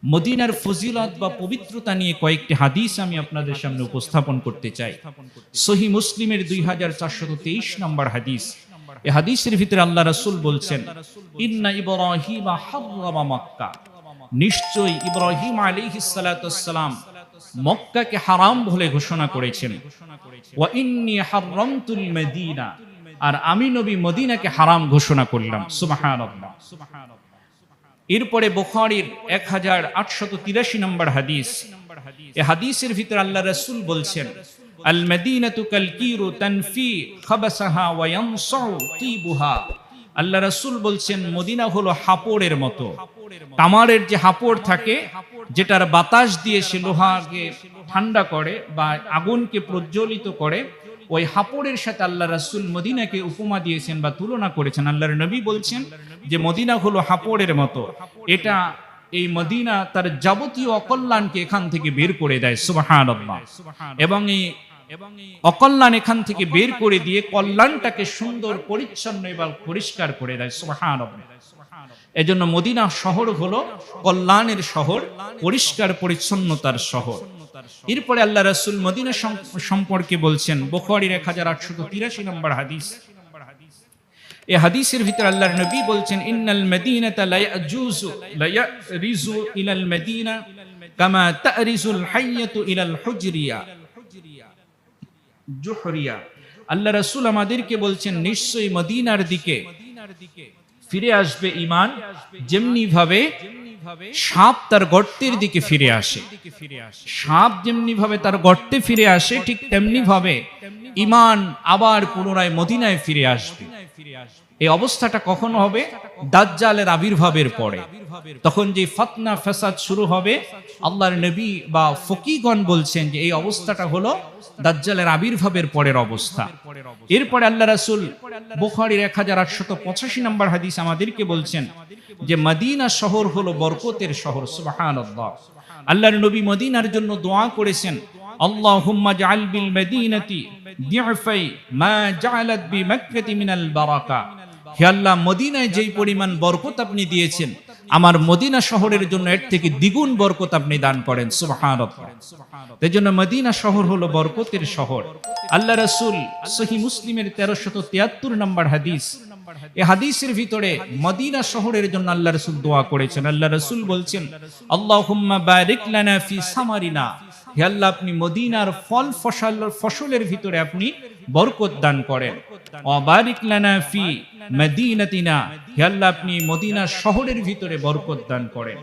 মদিনার ফজিলত বা পবিত্রতা নিয়ে কয়েকটি হাদিস আমি আপনাদের সামনে উপস্থাপন করতে চাই। সহিহ মুসলিমের 2423 নম্বর হাদিস। এই হাদিসের ভিতরে আল্লাহ রাসূল বলছেন, ইন্না ইব্রাহিমা হাররামা মক্কা, নিশ্চয়ই ইব্রাহিম আলাইহিস সালাতু ওয়াসসালাম মক্কাকে হারাম বলে ঘোষণা করেছেন। ওয়া ইন্নী হাররামতুল মদিনা, আর আমি নবী মদিনাকে হারাম ঘোষণা করলাম। সুবহানাল্লাহ। এরপরে বুখারীর 1883 নম্বর হাদিস। এই হাদিসের ভিতরে আল্লাহ রাসূল বলছেন, আল মদিনাতু কাল কিরু তানফি খাবাসাহা ওয়া ইয়ানসাউ তিবুহা। আল্লাহ রাসূল বলছেন, মদিনা হলো হাপড়ের মতো। তামারের যে হাপড় থাকে, যেটার বাতাস দিয়ে সে লোহাকে ঠান্ডা করে বা আগুনকে প্রজ্বলিত করে, ওই হাপড়ের সাথে আল্লাহ রাসূল মদিনাকে উপমা দিয়েছেন বা তুলনা করেছেন। আল্লাহর নবী বলছেন যে মদিনা হলো হাপড়ের মতো। এটা, এই মদিনা তার যাবতীয় অকল্যাণকে এখান থেকে বের করে দেয়। সুবহানাল্লাহ। এবং এই অকল্যাণ এখান থেকে বের করে দিয়ে কল্যাণটাকে সুন্দর, পরিচ্ছন্ন এবং পরিষ্কার করে দেয়। সুবহানাল্লাহ। এজন্য মদিনা শহর হলো কল্যাণের শহর, পরিষ্কার পরিচ্ছন্নতার শহর। এরপরে আল্লাহ রাসূল মদিনা সম্পর্কে বলছেন, বুখারীর 1883 নম্বর হাদিস। এই হাদিসের ভিতরে আল্লাহর নবী বলছেন, ইন্নাল মদিনাতা লা ইয়ারিজু ইলাল মদিনা কামা তারিজুল হাইয়াতু ইলাল হুজরিয়া জুহরিয়া। আল্লাহ রাসূল আমাদেরকে বলছেন, নিশ্চয়ই মদিনার দিকে ফিরে আসবে ঈমান, যেমনি ভাবে সাপ তার গর্তের দিকে ফিরে আসে। সাপ যেমনি ভাবে তার গর্তে ফিরে আসে, ঠিক তেমনি ভাবে ঈমান আবার পুনরায় মদিনায় ফিরে আসবে। এই অবস্থাটা কখন হবে? দাজ্জালের আবির্ভাবের পরে। তখন যে ফতনা ফাসাদ শুরু হবে, আল্লাহর নবী বা ফকিহগণ বলছেন যে এই অবস্থাটা হলো দাজ্জালের আবির্ভাবের পরের অবস্থা। এরপরে আল্লাহ রাসূল বুখারীর 1885 নম্বর হাদিস আমাদেরকে বলছেন যে মদিনা শহর হলো বরকতের শহর। সুবহানাল্লাহ। আল্লাহর নবী মদিনার জন্য দোয়া করেছেন, আল্লাহুম্মা জাআল বিল মদিনাতি দি'ফাই মা জাআলাত বিমাক্কাতি মিনাল বারাকা। হে আল্লাহ, মদিনায় যেই পরিমাণ বরকত আপনি দিয়েছেন, আমার মদিনা শহরের জন্য এর থেকে দ্বিগুণ বরকত আপনি দান করেন। সুবহানাল্লাহ। এই জন্য মদিনা শহর হলো বরকতের শহর। আল্লাহ রাসূল সহিহ মুসলিমের 1373 নম্বর হাদিস। এই হাদিসের ভিতরে মদিনা শহরের জন্য আল্লাহ রাসূল দোয়া করেছেন। আল্লাহ রাসূল বলছেন, আল্লাহুম্মা বারিক লানা ফি সামারিনা। হে আল্লাহ, আপনি মদিনার ফসলের ভিতরে আপনি বরকত দান করেন। ওয়া বারিক লানা ফি মদিনাতিনা। হে আল্লাহ, আপনি মদিনা শহরের ভিতরে বরকত দান করেন।